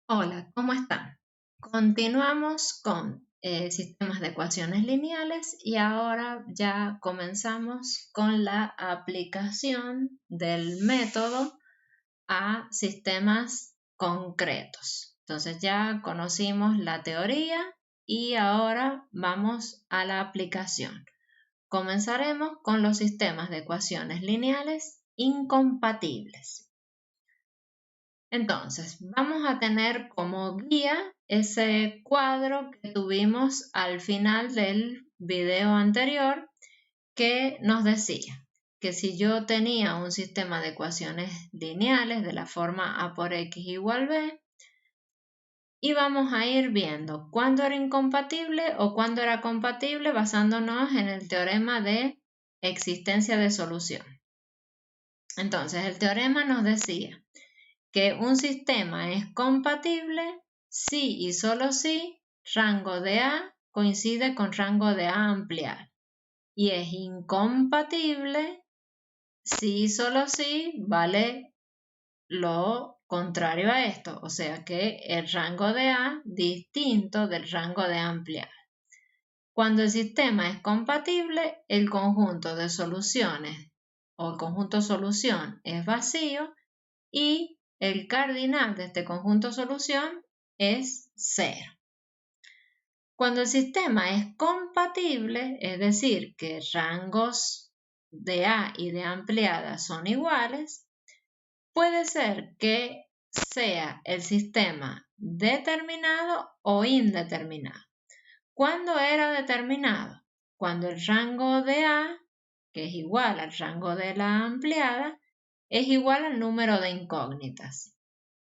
Hola, ¿cómo están? Continuamos con sistemas de ecuaciones lineales y ahora ya comenzamos con la aplicación del método a sistemas concretos. Entonces ya conocimos la teoría y ahora vamos a la aplicación. Comenzaremos con los sistemas de ecuaciones lineales incompatibles. Entonces, vamos a tener como guía ese cuadro que tuvimos al final del video anterior que nos decía que si yo tenía un sistema de ecuaciones lineales de la forma a por x igual b, íbamos a ir viendo cuándo era incompatible o cuándo era compatible basándonos en el teorema de existencia de solución. Entonces, el teorema nos decía que un sistema es compatible si y solo si rango de A coincide con rango de A ampliado y es incompatible si y solo si vale lo contrario a esto, o sea que el rango de A distinto del rango de A ampliado. Cuando el sistema es compatible, el conjunto de soluciones o el conjunto solución es vacío y el cardinal de este conjunto solución es 0. Cuando el sistema es compatible, es decir, que rangos de A y de A ampliada son iguales, puede ser que sea el sistema determinado o indeterminado. ¿Cuándo era determinado? Cuando el rango de A, que es igual al rango de la A ampliada, es igual al número de incógnitas,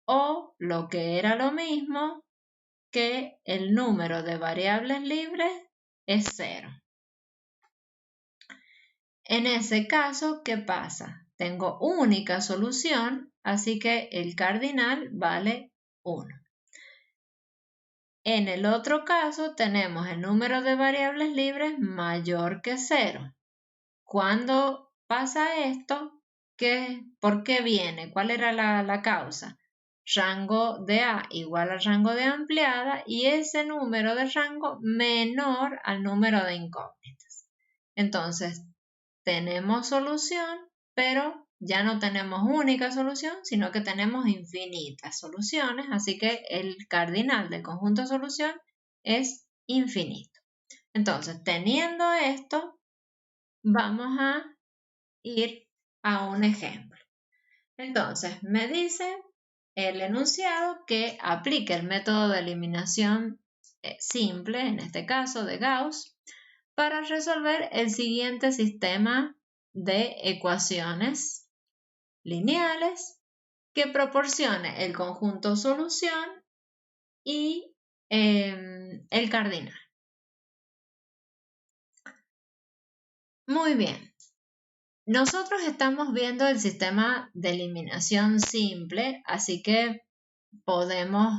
o lo que era lo mismo que el número de variables libres es 0. En ese caso, ¿qué pasa? Tengo única solución, así que el cardinal vale 1. En el otro caso, tenemos el número de variables libres mayor que 0. ¿Cuándo pasa esto? ¿Por qué viene? ¿Cuál era la causa? Rango de A igual al rango de ampliada y ese número de rango menor al número de incógnitas. Entonces, tenemos solución, pero ya no tenemos única solución, sino que tenemos infinitas soluciones, así que el cardinal del conjunto solución es infinito. Entonces, teniendo esto, vamos a ir a un ejemplo. Entonces, me dice el enunciado que aplique el método de eliminación simple, en este caso de Gauss, para resolver el siguiente sistema de ecuaciones lineales que proporcione el conjunto solución y el cardinal. Muy bien. Nosotros estamos viendo el sistema de eliminación simple, así que podemos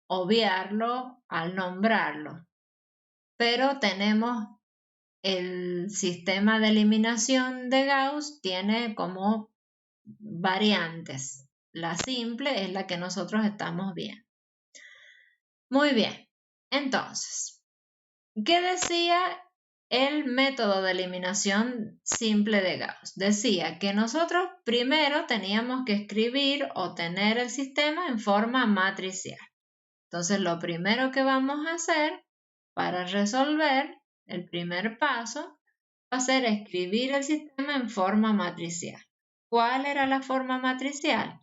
obviarlo al nombrarlo. Pero tenemos el sistema de eliminación de Gauss, tiene como variantes. La simple es la que nosotros estamos viendo. Muy bien, entonces, ¿qué decía el método de eliminación simple de Gauss? Decía que nosotros primero teníamos que escribir o tener el sistema en forma matricial. Entonces, lo primero que vamos a hacer para resolver el primer paso va a ser escribir el sistema en forma matricial. ¿Cuál era la forma matricial?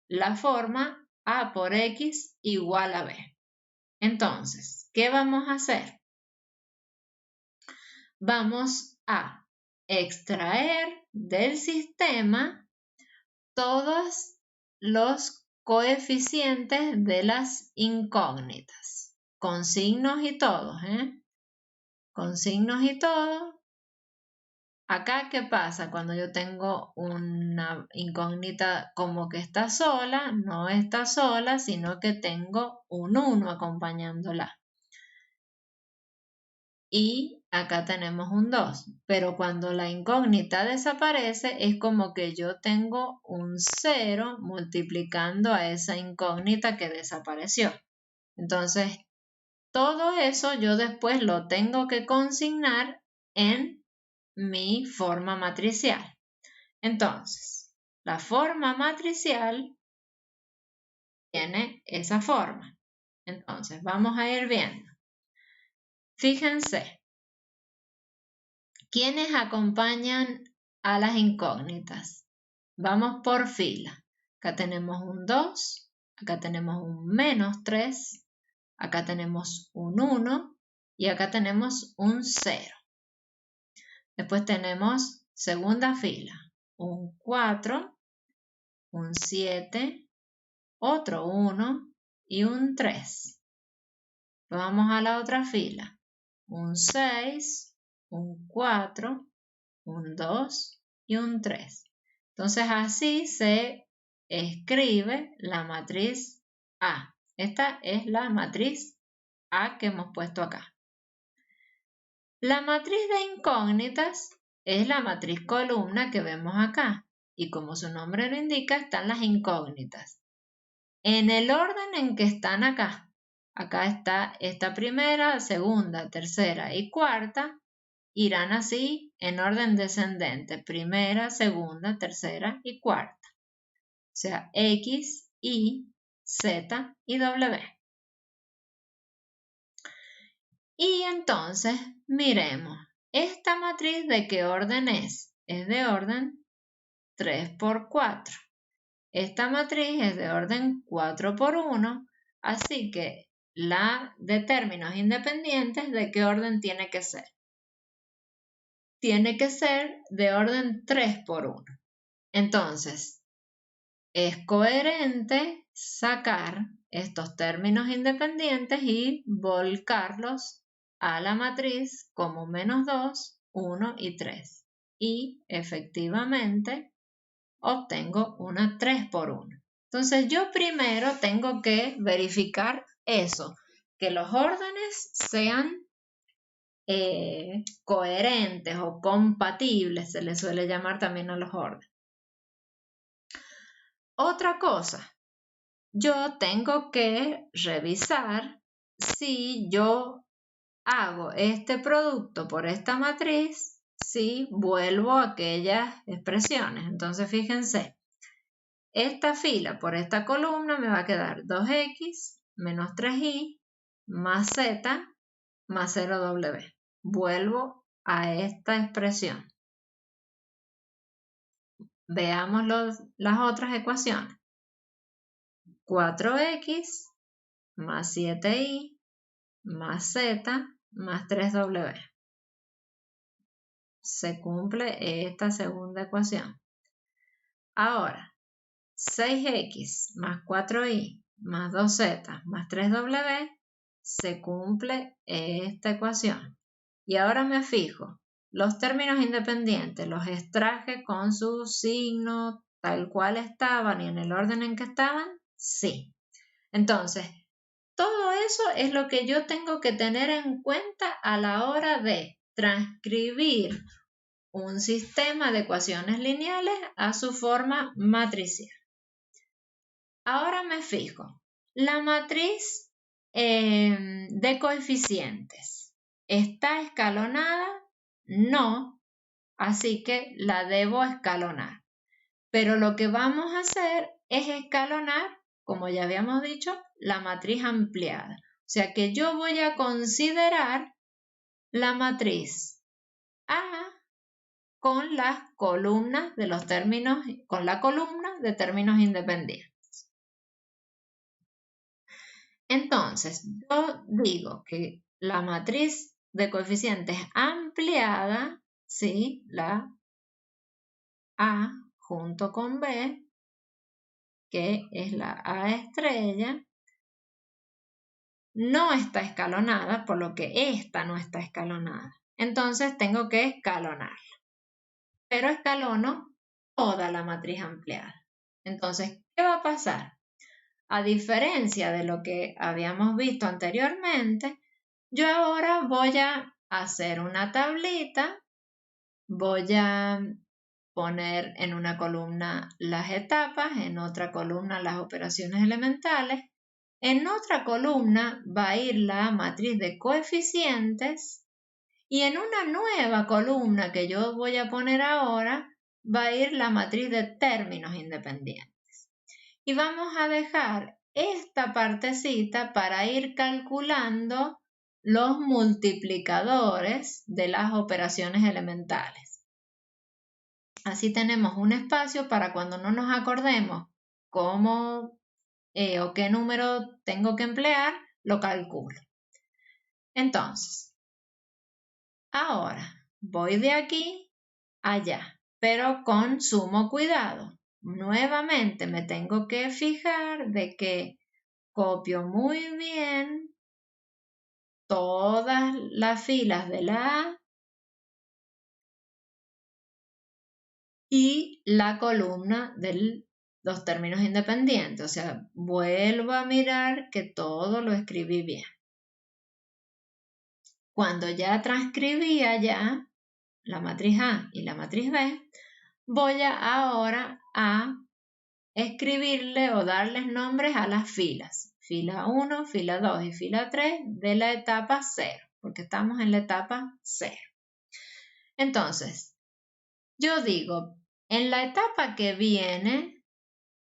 La forma A por X igual a B. Entonces, ¿qué vamos a hacer? Vamos a extraer del sistema todos los coeficientes de las incógnitas, con signos y todo, con signos y todo. Acá, ¿qué pasa? Cuando yo tengo una incógnita como que está sola, no está sola, sino que tengo un 1 acompañándola. y acá tenemos un 2. Pero cuando la incógnita desaparece es como que yo tengo un 0 multiplicando a esa incógnita que desapareció. Entonces, todo eso yo después lo tengo que consignar en mi forma matricial. Entonces, la forma matricial tiene esa forma. Entonces, vamos a ir viendo. Fíjense, ¿quiénes acompañan a las incógnitas? Vamos por fila. Acá tenemos un 2, acá tenemos un -3, acá tenemos un 1 y acá tenemos un 0. Después tenemos segunda fila, un 4, un 7, otro 1 y un 3. Vamos a la otra fila, un 6, un 4, un 2 y un 3. Entonces así se escribe la matriz A. Esta es la matriz A que hemos puesto acá. La matriz de incógnitas es la matriz columna que vemos acá y como su nombre lo indica están las incógnitas. En el orden en que están acá. Acá está esta primera, segunda, tercera y cuarta. Irán así en orden descendente. Primera, segunda, tercera y cuarta. O sea, X, Y, Z y W. Y entonces, miremos, ¿esta matriz de qué orden es? Es de orden 3 por 4. Esta matriz es de orden 4 por 1, así que la de términos independientes, ¿de qué orden tiene que ser? Tiene que ser de orden 3 por 1. Entonces, es coherente sacar estos términos independientes y volcarlos a la matriz como -2, 1 y 3. Y efectivamente obtengo una 3 por 1. Entonces yo primero tengo que verificar eso, que los órdenes sean coherentes o compatibles, se les suele llamar también a los órdenes. Otra cosa, yo tengo que revisar si yo hago este producto por esta matriz, si vuelvo a aquellas expresiones. Entonces, fíjense, esta fila por esta columna me va a quedar 2x menos 3y más z más 0w. Vuelvo a esta expresión. Veamos las otras ecuaciones. 4x más 7y más z más 3w. Se cumple esta segunda ecuación. Ahora, 6x más 4y más 2z más 3w, se cumple esta ecuación. Y ahora me fijo, los términos independientes los extraje con su signo tal cual estaban y en el orden en que estaban, sí. Entonces, todo eso es lo que yo tengo que tener en cuenta a la hora de transcribir un sistema de ecuaciones lineales a su forma matricial. Ahora me fijo, la matriz de coeficientes, ¿está escalonada? No, así que la debo escalonar. Pero lo que vamos a hacer es escalonar, como ya habíamos dicho, la matriz ampliada. O sea que yo voy a considerar la matriz A con las columnas de los términos, con la columna de términos independientes. Entonces, yo digo que la matriz de coeficientes ampliada, ¿sí? La A junto con B, que es la A estrella, no está escalonada, por lo que esta no está escalonada. Entonces tengo que escalonarla. Pero escalono toda la matriz ampliada. Entonces, ¿qué va a pasar? A diferencia de lo que habíamos visto anteriormente, yo ahora voy a hacer una tablita. Voy a poner en una columna las etapas, en otra columna las operaciones elementales. En otra columna va a ir la matriz de coeficientes y en una nueva columna que yo voy a poner ahora va a ir la matriz de términos independientes. Y vamos a dejar esta partecita para ir calculando los multiplicadores de las operaciones elementales. Así tenemos un espacio para cuando no nos acordemos cómo o qué número tengo que emplear, lo calculo. Entonces, ahora voy de aquí a allá, pero con sumo cuidado. Nuevamente me tengo que fijar de que copio muy bien todas las filas de la A y la columna de los términos independientes. O sea, vuelvo a mirar que todo lo escribí bien. Cuando ya transcribí ya la matriz A y la matriz B, voy ahora a escribirle o darles nombres a las filas. Fila 1, fila 2 y fila 3 de la etapa 0, porque estamos en la etapa 0. Entonces, yo digo, en la etapa que viene,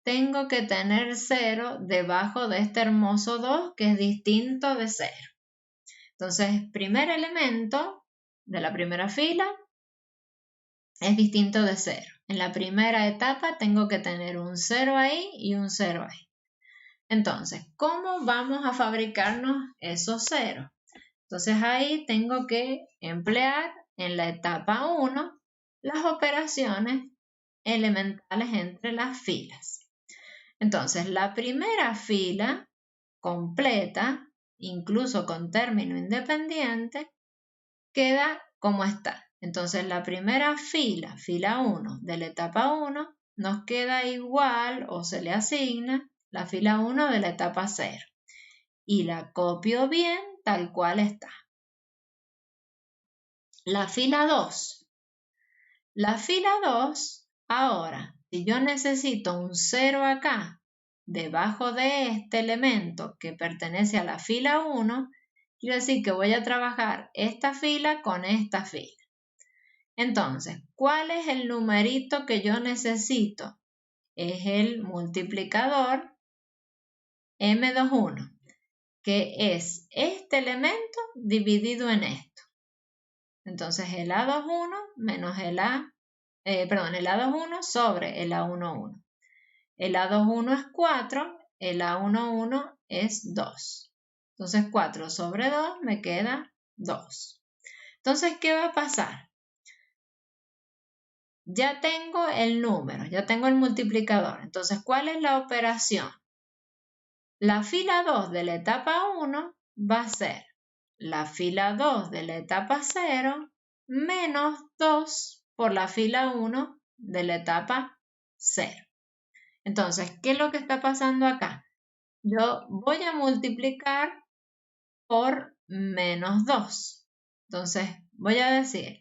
tengo que tener 0 debajo de este hermoso 2 que es distinto de 0. Entonces, primer elemento de la primera fila es distinto de 0. En la primera etapa tengo que tener un 0 ahí y un 0 ahí. Entonces, ¿cómo vamos a fabricarnos esos ceros? Entonces ahí tengo que emplear en la etapa 1 las operaciones elementales entre las filas. Entonces, la primera fila completa, incluso con término independiente, queda como está. Entonces, la primera fila, fila 1 de la etapa 1, nos queda igual o se le asigna la fila 1 de la etapa 0. Y la copio bien tal cual está. La fila 2. La fila 2, ahora, si yo necesito un 0 acá, debajo de este elemento que pertenece a la fila 1, quiere decir que voy a trabajar esta fila con esta fila. Entonces, ¿cuál es el numerito que yo necesito? Es el multiplicador M21, que es este elemento dividido en esto. Entonces, el A21 menos el A21 sobre el A11. El A21 es 4, el A11 es 2. Entonces, 4 sobre 2 me queda 2. Entonces, ¿qué va a pasar? Ya tengo el número, ya tengo el multiplicador. Entonces, ¿cuál es la operación? La fila 2 de la etapa 1 va a ser la fila 2 de la etapa 0 menos 2 por la fila 1 de la etapa 0. Entonces, ¿qué es lo que está pasando acá? Yo voy a multiplicar por menos 2. Entonces, voy a decir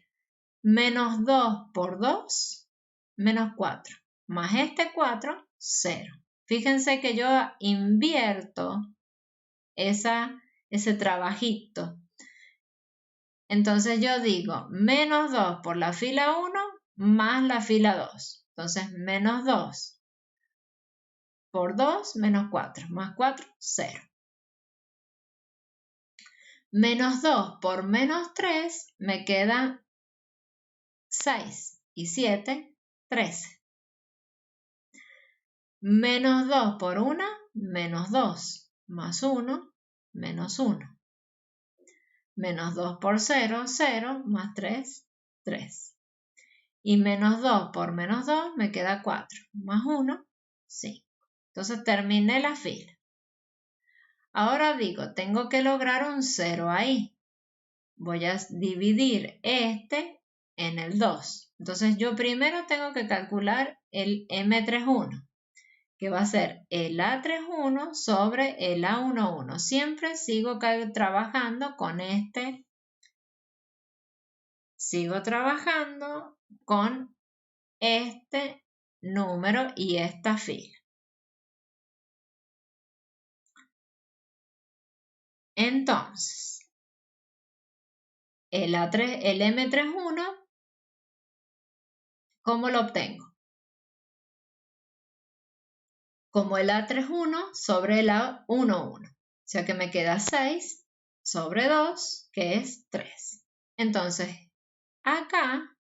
menos 2 por 2, menos 4. Más este 4, 0. Fíjense que yo invierto ese trabajito. Entonces yo digo menos 2 por la fila 1 más la fila 2. Entonces menos 2 por 2, menos 4. Más 4, 0. Menos 2 por menos 3 me queda 6 y 7, 13. Menos 2 por 1, menos 2. Más 1, menos 1. Menos 2 por 0, 0. Más 3, 3. Y menos 2 por menos 2 me queda 4. Más 1, 5. Entonces terminé la fila. Ahora digo, tengo que lograr un 0 ahí. Voy a dividir este en el 2. Entonces yo primero tengo que calcular el M31, que va a ser el A31 sobre el A11. Siempre sigo trabajando con este sigo trabajando con este número y esta fila. Entonces, el M31, ¿cómo lo obtengo? Como el A31 sobre el A11. O sea que me queda 6 sobre 2, que es 3. Entonces, acá,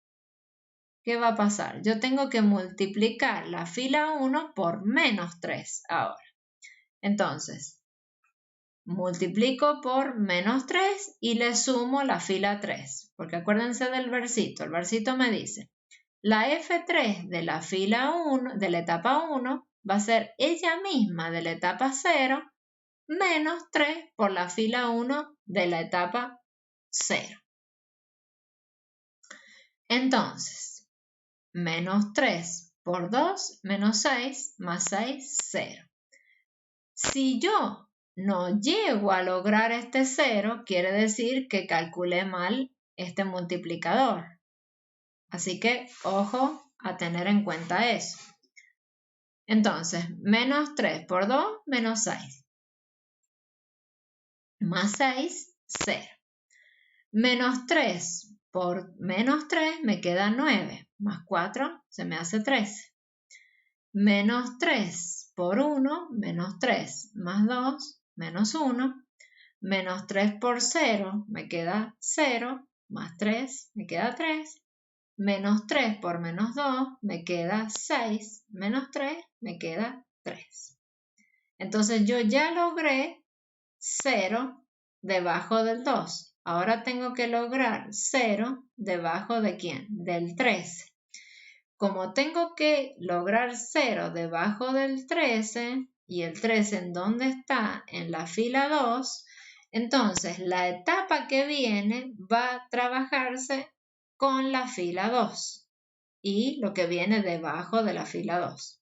¿qué va a pasar? Yo tengo que multiplicar la fila 1 por menos 3 ahora. Entonces, multiplico por menos 3 y le sumo la fila 3, porque acuérdense del versito. El versito me dice, la F3 de la fila 1, de la etapa 1, va a ser ella misma de la etapa 0 menos 3 por la fila 1 de la etapa 0. Entonces, menos 3 por 2, menos 6, más 6, 0. Si yo no llego a lograr este 0, quiere decir que calculé mal este multiplicador. Así que, ojo a tener en cuenta eso. Entonces, menos 3 por 2, menos 6. Más 6, 0. Menos 3 por menos 3 me queda 9. Más 4 se me hace 13. Menos 3 por 1, menos 3. Más 2, menos 1. Menos 3 por 0 me queda 0. Más 3 me queda 3. Menos 3 por menos 2 me queda 6. Menos 3 me queda 3. Entonces yo ya logré 0 debajo del 2. Ahora tengo que lograr 0 debajo de ¿quién? Del 13. Como tengo que lograr 0 debajo del 13, y el 13 ¿en dónde está? En la fila 2, entonces la etapa que viene va a trabajarse con la fila 2 y lo que viene debajo de la fila 2.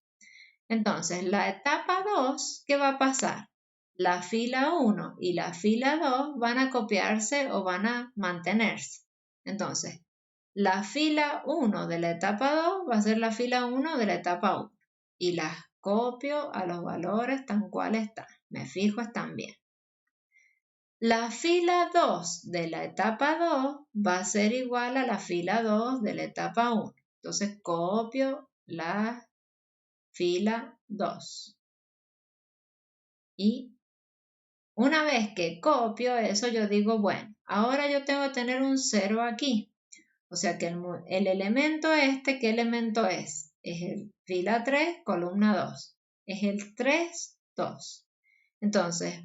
Entonces, la etapa 2, ¿qué va a pasar? La fila 1 y la fila 2 van a copiarse o van a mantenerse. Entonces, la fila 1 de la etapa 2 va a ser la fila 1 de la etapa 1 y las copio a los valores tal cual están. Me fijo, están bien. La fila 2 de la etapa 2 va a ser igual a la fila 2 de la etapa 1. Entonces, copio la fila 2. Y una vez que copio eso, yo digo, bueno, ahora yo tengo que tener un 0 aquí. O sea que el elemento este, ¿qué elemento es? Es el fila 3, columna 2. Es el 3, 2. Entonces,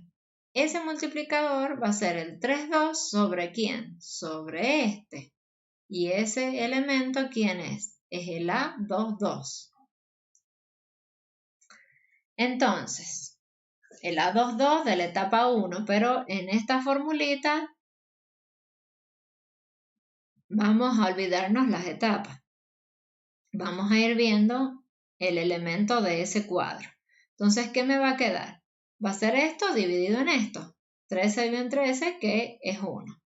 ese multiplicador va a ser el 3, 2 sobre ¿quién? Sobre este. Y ese elemento, ¿quién es? Es el A2, 2. Entonces, el A2, 2 de la etapa 1, pero en esta formulita vamos a olvidarnos las etapas. Vamos a ir viendo el elemento de ese cuadro. Entonces, ¿qué me va a quedar? Va a ser esto dividido en esto. 13 dividido en 13, que es 1.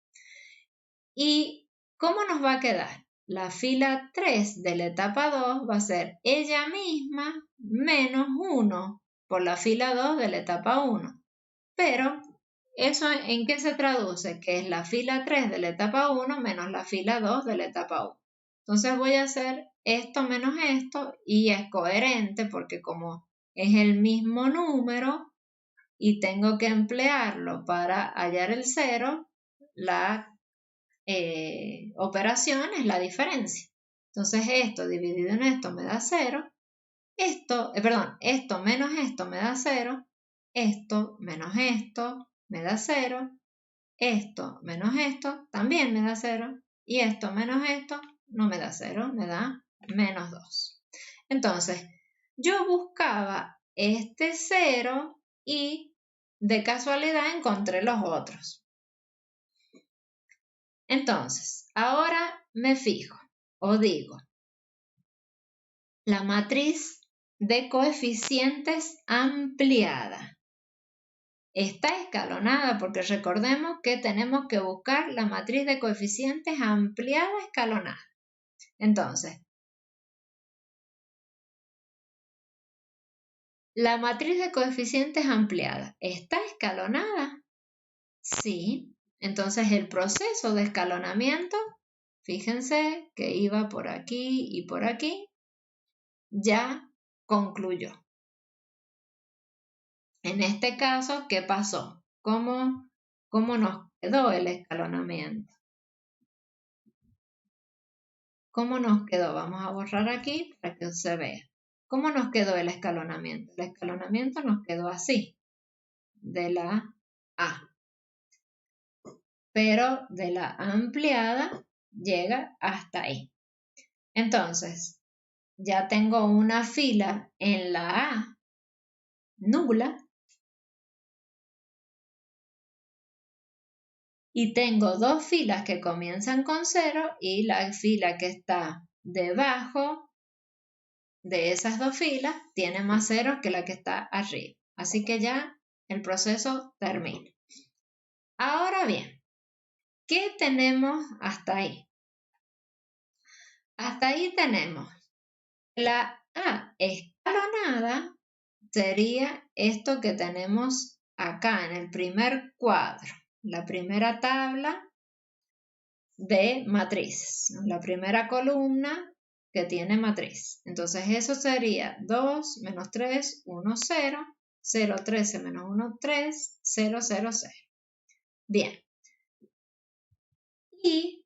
¿Y cómo nos va a quedar? La fila 3 de la etapa 2 va a ser ella misma menos 1 por la fila 2 de la etapa 1. Pero, ¿eso en qué se traduce? Que es la fila 3 de la etapa 1 menos la fila 2 de la etapa 1. Entonces voy a hacer esto menos esto y es coherente porque como es el mismo número y tengo que emplearlo para hallar el 0, la operación es la diferencia. Entonces esto dividido en esto me da 0. Esto menos esto me da 0. Esto menos esto me da 0. Esto menos esto también me da 0. Y esto menos esto no me da 0, me da menos 2. Entonces, yo buscaba este 0 y de casualidad encontré los otros. Entonces, ahora me fijo o digo, la matriz de coeficientes ampliada. está escalonada porque recordemos que tenemos que buscar la matriz de coeficientes ampliada escalonada. Entonces, la matriz de coeficientes ampliada, ¿está escalonada? Sí. Entonces el proceso de escalonamiento, fíjense que iba por aquí y por aquí, ya concluyó. En este caso, ¿qué pasó? ¿Cómo nos quedó el escalonamiento? ¿Cómo nos quedó? Vamos a borrar aquí para que se vea. ¿Cómo nos quedó el escalonamiento? El escalonamiento nos quedó así, de la A. Pero de la ampliada llega hasta ahí. Entonces, ya tengo una fila en la A nula y tengo dos filas que comienzan con 0 y la fila que está debajo de esas dos filas tiene más ceros que la que está arriba. Así que ya el proceso termina. Ahora bien, ¿qué tenemos hasta ahí? Hasta ahí tenemos la A escalonada, sería esto que tenemos acá en el primer cuadro, la primera tabla de matrices, la primera columna que tiene matriz. Entonces eso sería 2 menos 3, 1, 0, 0, 13 menos 1, 3, 0, 0, 0. Bien. Y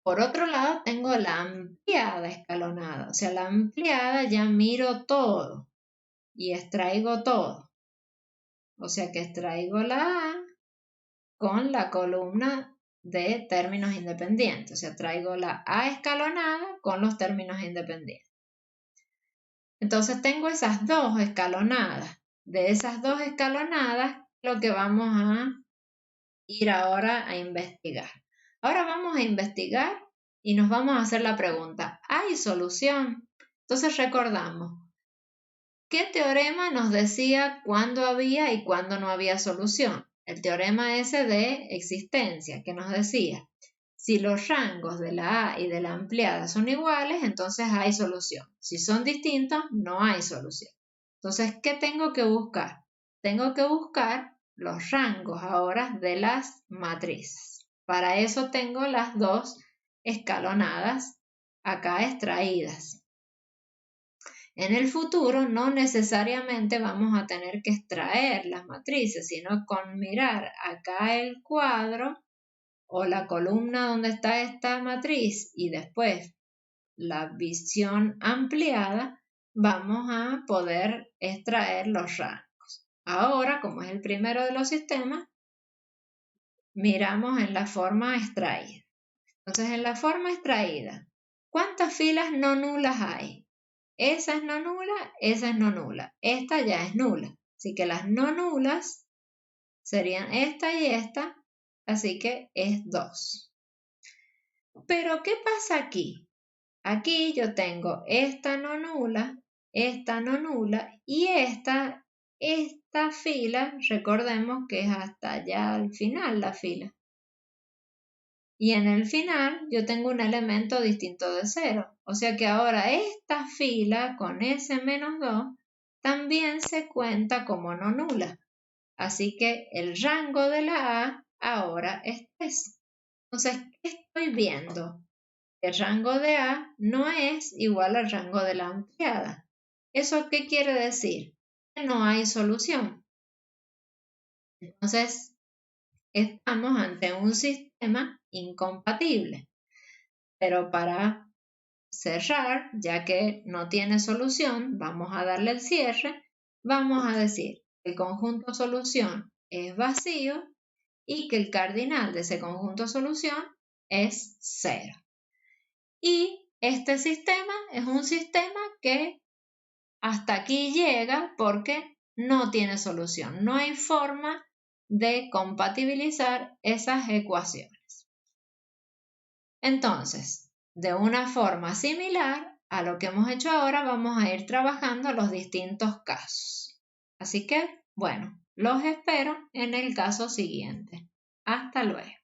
por otro lado tengo la ampliada escalonada, o sea, la ampliada ya miro todo y extraigo todo. O sea que extraigo la A con la columna de términos independientes. O sea, traigo la A escalonada con los términos independientes. Entonces tengo esas dos escalonadas. De esas dos escalonadas, lo que vamos a ir ahora a investigar. Ahora vamos a investigar y nos vamos a hacer la pregunta, ¿hay solución? Entonces recordamos, ¿qué teorema nos decía cuándo había y cuándo no había solución? El teorema ese de existencia, que nos decía, si los rangos de la A y de la ampliada son iguales, entonces hay solución. Si son distintos, no hay solución. Entonces, ¿qué tengo que buscar? Tengo que buscar los rangos ahora de las matrices. Para eso tengo las dos escalonadas acá extraídas. En el futuro no necesariamente vamos a tener que extraer las matrices, sino con mirar acá el cuadro o la columna donde está esta matriz y después la visión ampliada, vamos a poder extraer los rangos. Ahora, como es el primero de los sistemas, miramos en la forma extraída. Entonces, en la forma extraída, ¿cuántas filas no nulas hay? Esa es no nula, esa es no nula. Esta ya es nula. Así que las no nulas serían esta y esta, así que es 2. Pero, ¿qué pasa aquí? Aquí yo tengo esta no nula y esta fila, recordemos que es hasta allá al final la fila. Y en el final yo tengo un elemento distinto de 0. O sea que ahora esta fila con ese menos 2 también se cuenta como no nula. Así que el rango de la A ahora es 3. Entonces, ¿qué estoy viendo? El rango de A no es igual al rango de la ampliada. ¿Eso qué quiere decir? Que no hay solución. Entonces, estamos ante un sistema incompatible. Pero para cerrar, ya que no tiene solución, vamos a darle el cierre, vamos a decir que el conjunto solución es vacío y que el cardinal de ese conjunto solución es 0. Y este sistema es un sistema que hasta aquí llega porque no tiene solución. No hay forma de compatibilizar esas ecuaciones. Entonces, de una forma similar a lo que hemos hecho ahora, vamos a ir trabajando los distintos casos. Así que, bueno, Los espero en el caso siguiente. Hasta luego.